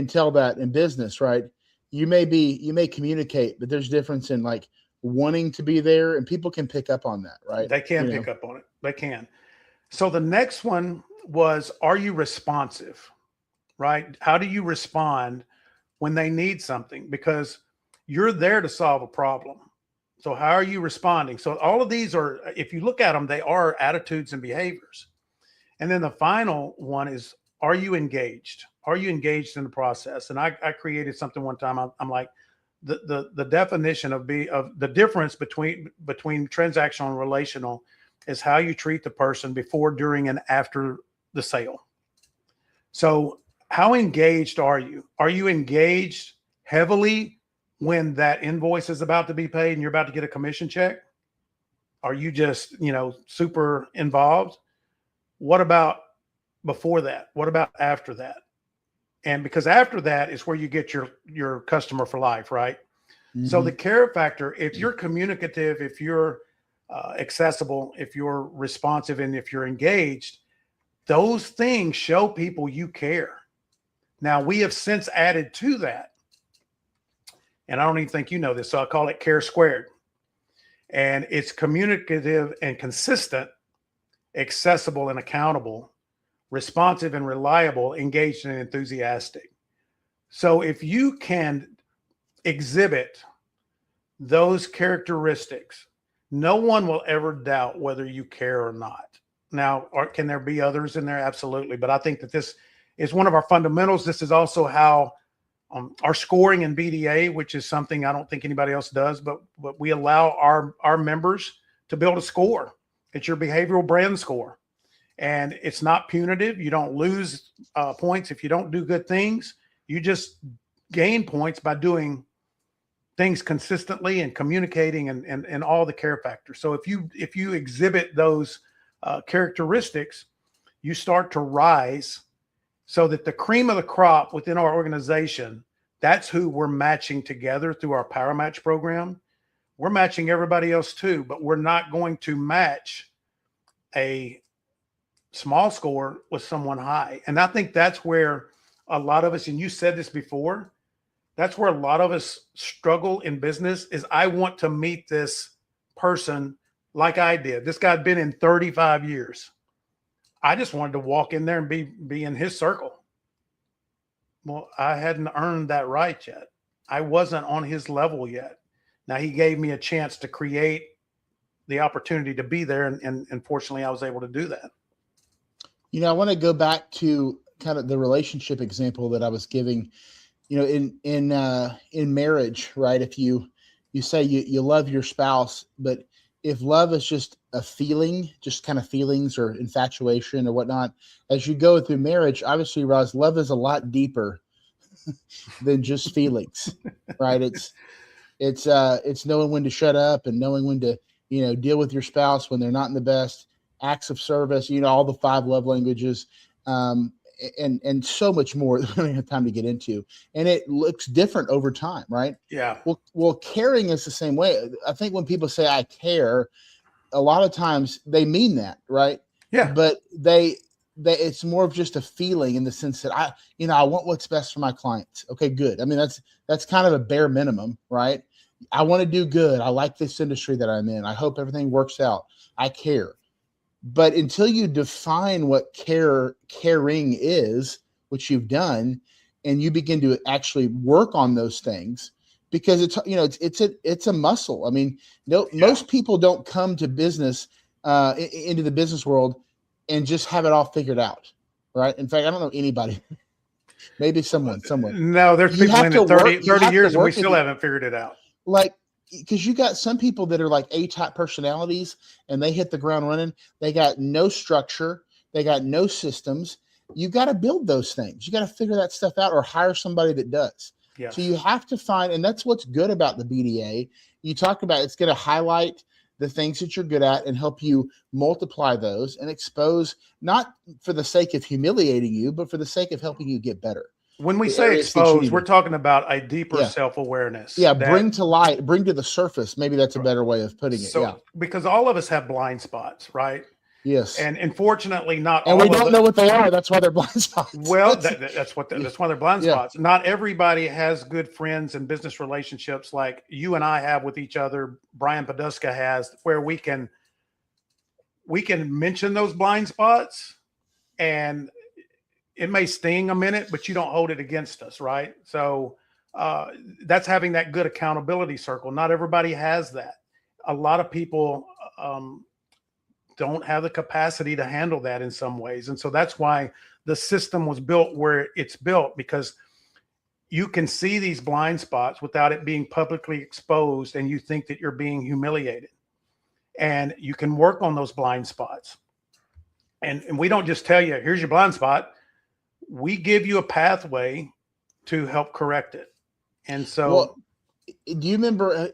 tell that in business, right? You may communicate, but there's difference in like wanting to be there, and people can pick up on that, right? They can pick up on it. They can. So the next one was, are you responsive, right? How do you respond when they need something? Because you're there to solve a problem. So how are you responding? So all of these are, if you look at them, they are attitudes and behaviors. And then the final one is, are you engaged? Are you engaged in the process? And I created something one time. I'm like, the definition of the difference between transactional and relational is how you treat the person before, during, and after the sale. So how engaged are you? Are you engaged heavily when that invoice is about to be paid and you're about to get a commission check? Are you just, super involved? What about before that? What about after that? And because after that is where you get your customer for life, right? Mm-hmm. So the care factor, if you're communicative, if you're accessible, if you're responsive, and if you're engaged, those things show people you care. Now, we have since added to that, and I don't even think you know this, so I call it care squared. And it's communicative and consistent, accessible and accountable, responsive and reliable, engaged and enthusiastic. So if you can exhibit those characteristics, no one will ever doubt whether you care or not. Now, can there be others in there? Absolutely. But I think that this is one of our fundamentals. This is also how our scoring in BDA, which is something I don't think anybody else does, but we allow our members to build a score. It's your behavioral brand score. And it's not punitive. You don't lose points if you don't do good things. You just gain points by doing things consistently and communicating and all the care factors. So if you exhibit those characteristics, you start to rise so that the cream of the crop within our organization, that's who we're matching together through our Power Match program. We're matching everybody else too, but we're not going to match a small score with someone high. And I think that's where a lot of us, and you said this before, that's where a lot of us struggle in business is I want to meet this person like I did. This guy had been in 35 years. I just wanted to walk in there and be in his circle. Well, I hadn't earned that right yet. I wasn't on his level yet. Now he gave me a chance to create the opportunity to be there. And fortunately I was able to do that. You know, I want to go back to kind of the relationship example that I was giving, you know, in marriage, right? If you say you love your spouse, but if love is just a feeling, just kind of feelings or infatuation or whatnot, as you go through marriage, obviously, Roz, love is a lot deeper than just feelings, right? It's knowing when to shut up and knowing when to, you know, deal with your spouse when they're not in the best, acts of service, you know, all the 5 love languages, and so much more that we don't have time to get into. And it looks different over time, right? Yeah. Well, caring is the same way. I think when people say I care, a lot of times they mean that, right? Yeah. But they it's more of just a feeling in the sense that I want what's best for my clients. Okay, good. I mean, that's kind of a bare minimum, right? I want to do good. I like this industry that I'm in. I hope everything works out. I care. But until you define what caring is, which you've done, and you begin to actually work on those things, because it's a muscle. I mean, most people don't come to business into the business world and just have it all figured out, right? In fact, I don't know anybody. Maybe someone. No, there's people in it 30 years and we still haven't figured it out. Like, because you got some people that are like A-type personalities and they hit the ground running. They got no structure. They got no systems. You got to build those things. You got to figure that stuff out or hire somebody that does. Yes. So you have to find, and that's what's good about the BDA. You talk about it's going to highlight the things that you're good at and help you multiply those and expose, not for the sake of humiliating you, but for the sake of helping you get better. When we say expose, we're talking about a deeper self-awareness. Yeah, bring to light, bring to the surface. Maybe that's a better way of putting it. So, because all of us have blind spots, right? Yes. And unfortunately, not all. And we don't know what they are. That's why they're blind spots. Well, that's why they're blind spots. Not everybody has good friends and business relationships like you and I have with each other. Brian Poduska has, where we can mention those blind spots, and it may sting a minute, but you don't hold it against us, right? So that's having that good accountability circle. Not everybody has that. A lot of people don't have the capacity to handle that in some ways. And so that's why the system was built where it's built, because you can see these blind spots without it being publicly exposed, and you think that you're being humiliated. And you can work on those blind spots. And we don't just tell you, here's your blind spot. We give you a pathway to help correct it. And so, do you remember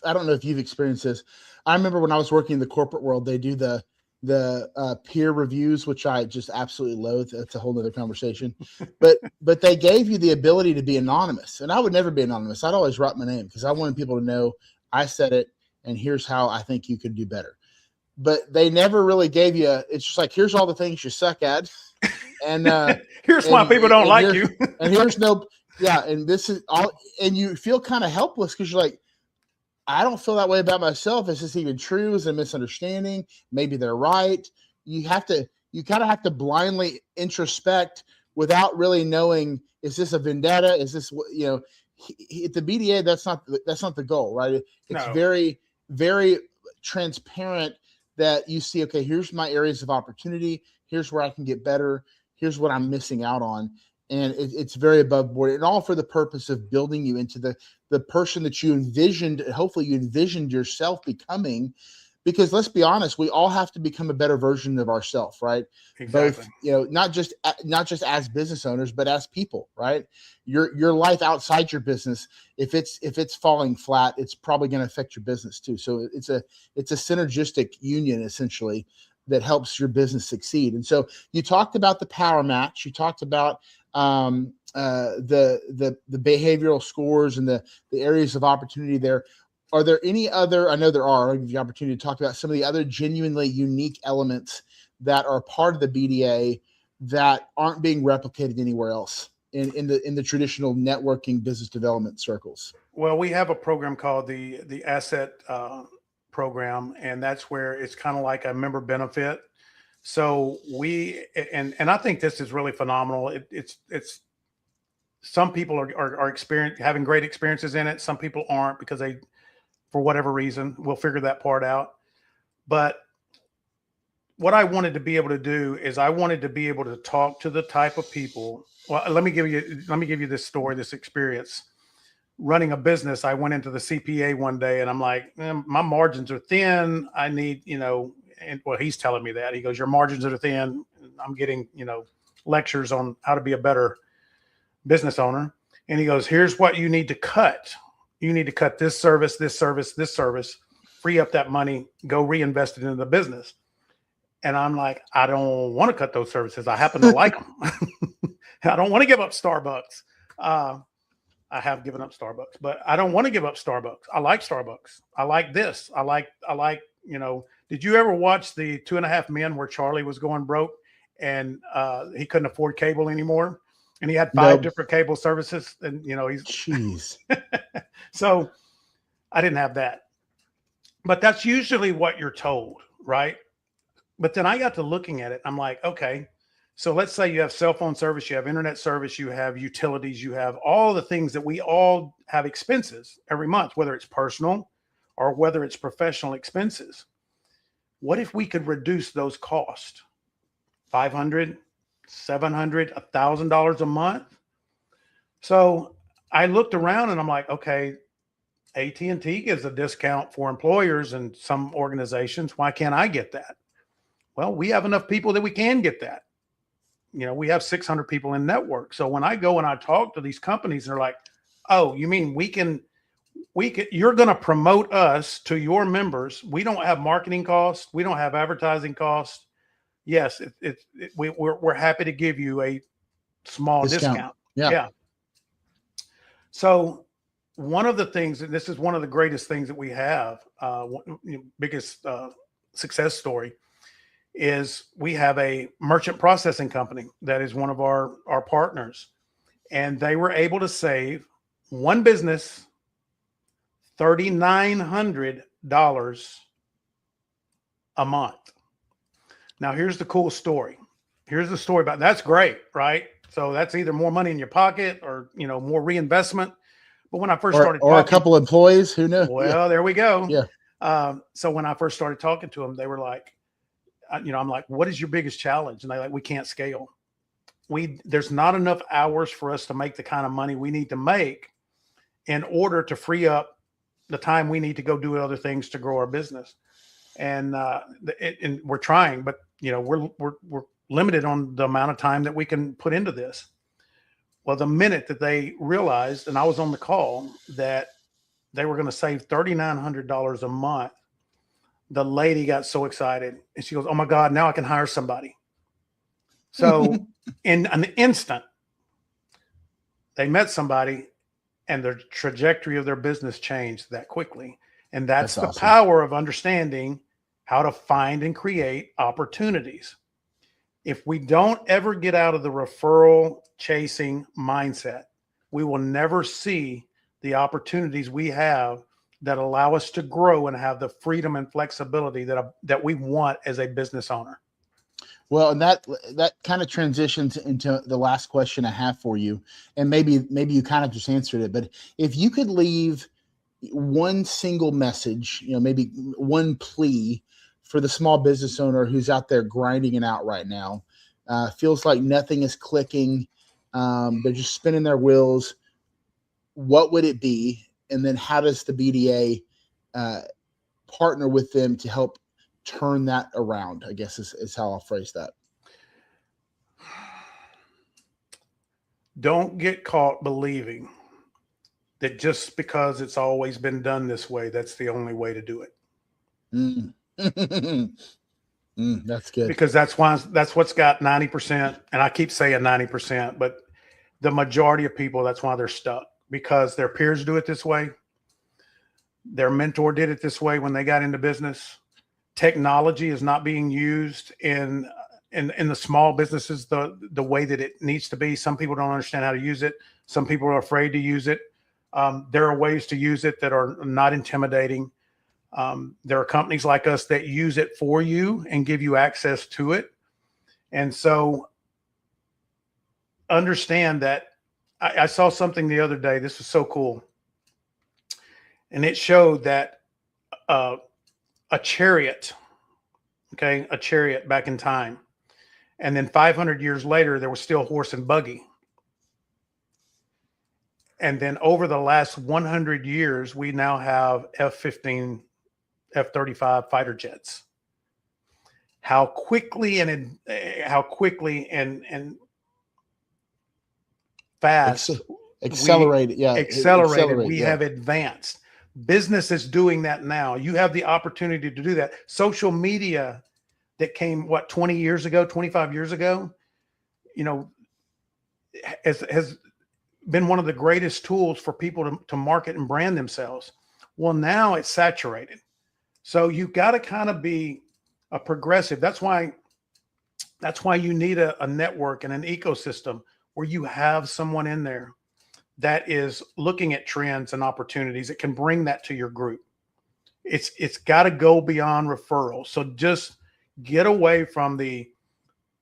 I don't know if you've experienced this. I remember when I was working in the corporate world, they do the peer reviews, which I just absolutely loathe. That's a whole nother conversation, but they gave you the ability to be anonymous, and I would never be anonymous. I'd always write my name because I wanted people to know I said it, and here's how I think you could do better. But they never really gave you it's just like, here's all the things you suck at. And here's why people don't like you. And here's and this is all, and you feel kind of helpless because you're like, I don't feel that way about myself. Is this even true? Is it a misunderstanding? Maybe they're right. You kind of have to blindly introspect without really knowing, is this a vendetta? Is this, at the BDA, that's not the goal, right? It's very, very transparent that you see, okay, here's my areas of opportunity. Here's where I can get better. Here's what I'm missing out on. And it's very above board, and all for the purpose of building you into the person that you envisioned. Hopefully you envisioned yourself becoming, because let's be honest, we all have to become a better version of ourselves, right? Exactly. Both, not just as business owners, but as people, right? Your life outside your business, if it's falling flat, it's probably going to affect your business too. So it's a synergistic union essentially that helps your business succeed. And so you talked about the power match. You talked about the behavioral scores and the areas of opportunity there. Are there any other, I know there are, I'll give you the opportunity to talk about some of the other genuinely unique elements that are part of the BDA that aren't being replicated anywhere else in the traditional networking business development circles? Well, we have a program called the asset program, and that's where it's kind of like a member benefit. So and I think this is really phenomenal. It's some people are having great experiences in it. Some people aren't because they, for whatever reason, we'll figure that part out. But what I wanted to be able to do is I wanted to be able to talk to the type of people. Well, let me give you this story, this experience. Running a business, I went into the CPA one day and I'm like, my margins are thin. I need, and well, he's telling me that. He goes, your margins are thin. I'm getting, lectures on how to be a better business owner. And he goes, here's what you need to cut. You need to cut this service, this service, this service, free up that money, go reinvest it into the business. And I'm like, I don't want to cut those services. I happen to like them. I don't want to give up Starbucks. I have given up Starbucks, but I don't want to give up Starbucks. I like Starbucks. I like this. I like, did you ever watch the 2.5 Men where Charlie was going broke and he couldn't afford cable anymore? And he had 5 different cable services and, he's jeez. So I didn't have that, but that's usually what you're told. Right. But then I got to looking at it. I'm like, okay, so let's say you have cell phone service, you have internet service, you have utilities, you have all the things that we all have expenses every month, whether it's personal or whether it's professional expenses. What if we could reduce those costs? $500, $700, $1,000 a month. So I looked around and I'm like, okay, AT&T gives a discount for employers and some organizations. Why can't I get that? Well, we have enough people that we can get that. We have 600 people in network. So when I go and I talk to these companies, they're like, oh, you mean we can, you're going to promote us to your members. We don't have marketing costs. We don't have advertising costs. Yes. We're happy to give you a small discount. Yeah. So one of the things, and this is one of the greatest things that we have, biggest success story, is we have a merchant processing company that is one of our partners, and they were able to save one business $3,900 a month. Now, here's the cool story. Here's the story about that's great, right? So that's either more money in your pocket or more reinvestment. But when I first started talking, a couple employees, who knows? Well, there we go. Yeah. So when I first started talking to them, they were like, I'm like, what is your biggest challenge? And they're like, we can't scale. There's not enough hours for us to make the kind of money we need to make in order to free up the time we need to go do other things to grow our business. And and we're trying, but we're limited on the amount of time that we can put into this. Well, the minute that they realized, and I was on the call, that they were going to save $3,900 a month, the lady got so excited and she goes, oh my God, now I can hire somebody. So in an instant, they met somebody and the trajectory of their business changed that quickly. And that's the awesome power of understanding how to find and create opportunities. If we don't ever get out of the referral chasing mindset, we will never see the opportunities we have that allow us to grow and have the freedom and flexibility that we want as a business owner. Well, and that kind of transitions into the last question I have for you. And maybe you kind of just answered it, but if you could leave one single message, maybe one plea for the small business owner who's out there grinding it out right now, feels like nothing is clicking. They're just spinning their wheels. What would it be? And then how does the BDA partner with them to help turn that around, I guess is how I'll phrase that. Don't get caught believing that just because it's always been done this way, that's the only way to do it. That's good. Because that's what's got 90%. And I keep saying 90%, but the majority of people, that's why they're stuck, because their peers do it this way. Their mentor did it this way when they got into business. Technology is not being used in the small businesses the way that it needs to be. Some people don't understand how to use it. Some people are afraid to use it. There are ways to use it that are not intimidating. There are companies like us that use it for you and give you access to it. And so understand that I saw something the other day. This was so cool. And it showed that a chariot back in time. And then 500 years later, there was still horse and buggy. And then over the last 100 years, we now have F-15, F-35 fighter jets. How quickly and fast accelerated. We have advanced. Business is doing that now. You have the opportunity to do that. Social media that came 20 years ago, 25 years ago, has been one of the greatest tools for people to market and brand themselves. Well, now it's saturated. So you've got to kind of be a progressive. That's why you need a network and an ecosystem where you have someone in there that is looking at trends and opportunities that can bring that to your group. It's got to go beyond referrals. So just get away from the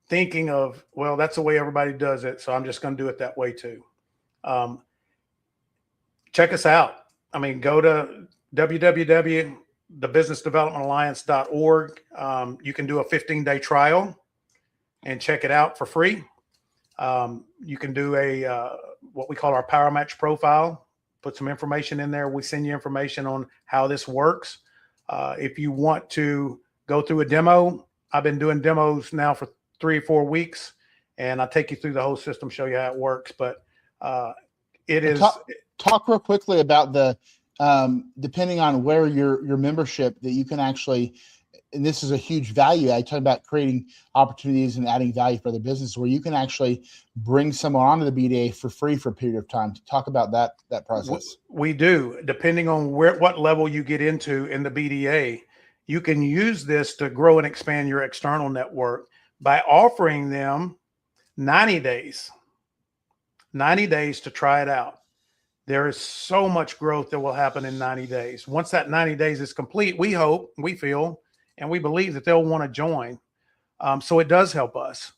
thinking of, well, that's the way everybody does it, so I'm just going to do it that way too. Check us out. I mean, go to www.thebusinessdevelopmentalliance.org. You can do a 15-day trial and check it out for free. You can do what we call our Power Match profile, put some information in there. We send you information on how this works. If you want to go through a demo, I've been doing demos now for 3 or 4 weeks, and I'll take you through the whole system, show you how it works. But it is. Talk real quickly about the depending on where your membership, that you can actually, and this is a huge value. I talk about creating opportunities and adding value for the business, where you can actually bring someone onto the BDA for free for a period of time. To talk about that process. We do, depending on what level you get into in the BDA. You can use this to grow and expand your external network by offering them 90 days to try it out. There is so much growth that will happen in 90 days. Once that 90 days is complete, we hope, we feel, and we believe that they'll want to join. So it does help us.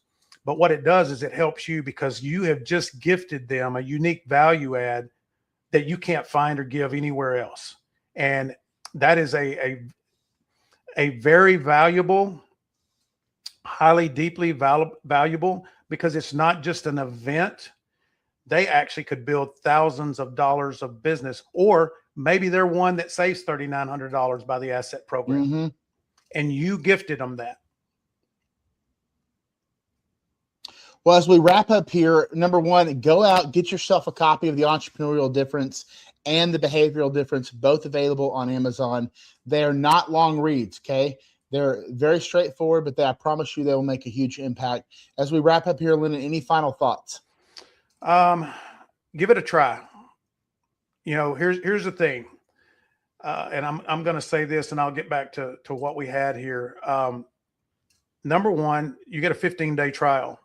But what it does is it helps you, because you have just gifted them a unique value add that you can't find or give anywhere else. And that is a very valuable, highly, deeply valuable, because it's not just an event. They actually could build thousands of dollars of business, or maybe they're one that saves $3,900 by the asset program. Mm-hmm. And you gifted them that. Well, as we wrap up here, number one, go out, get yourself a copy of The Entrepreneurial Difference and The Behavioral Difference, both available on Amazon. They are not long reads, okay? They're very straightforward, but I promise you they will make a huge impact. As we wrap up here, Lendon, any final thoughts? Give it a try. Here's the thing. And I'm going to say this, and I'll get back to what we had here. Number one, you get a 15-day trial.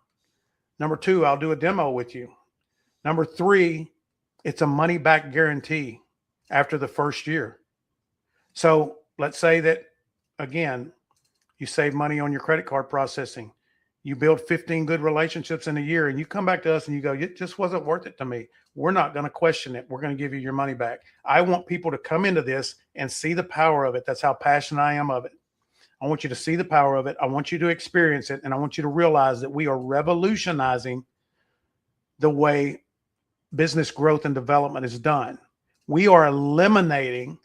Number two, I'll do a demo with you. Number three, it's a money back guarantee after the first year. So let's say that, again, you save money on your credit card processing. You build 15 good relationships in a year, and you come back to us and you go, it just wasn't worth it to me. We're not going to question it. We're going to give you your money back. I want people to come into this and see the power of it. That's how passionate I am of it. I want you to see the power of it. I want you to experience it. And I want you to realize that we are revolutionizing the way business growth and development is done. We are eliminating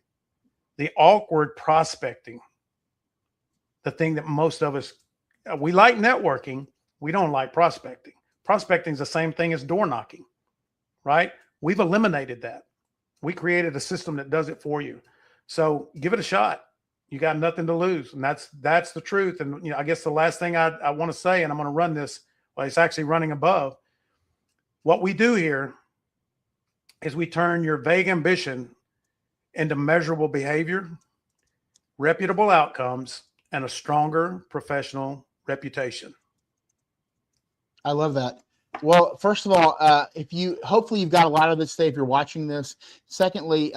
the awkward prospecting, the thing that most of us, we like networking. We don't like prospecting. Prospecting is the same thing as door knocking, right? We've eliminated that. We created a system that does it for you. So give it a shot. You got nothing to lose. And that's the truth. And, I guess the last thing I want to say, and I'm going to run this, well, it's actually running above. What we do here is we turn your vague ambition into measurable behavior, reputable outcomes, and a stronger professional reputation. I love that. Well, first of all, hopefully you've got a lot of this today if you're watching this. Secondly,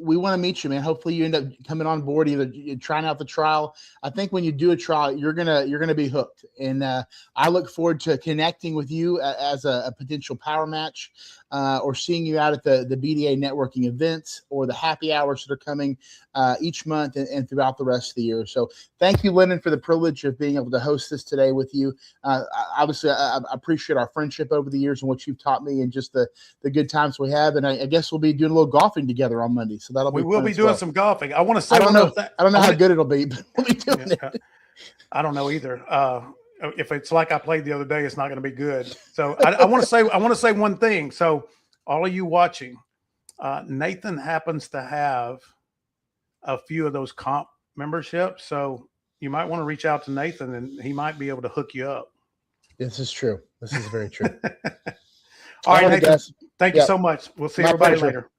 we want to meet you, man. Hopefully you end up coming on board, either trying out the trial. I think when you do a trial, you're gonna be hooked. And I look forward to connecting with you as a potential power match, or seeing you out at the BDA networking events or the happy hours that are coming each month and throughout the rest of the year. So thank you, Lendon, for the privilege of being able to host this today with you. Obviously, I appreciate our friendship over the years and what you've taught me and just the good times we have. And I guess we'll be doing a little golfing together on Monday. So we will be doing some golfing. I want to say, I don't know how good it'll be, but we'll be doing it. I don't know either. If it's like I played the other day, it's not going to be good. So I want to say one thing. So all of you watching, Nathan happens to have a few of those comp memberships. So you might want to reach out to Nathan and he might be able to hook you up. This is true. This is very true. All right, Nathan, thank you so much. We'll see everybody later.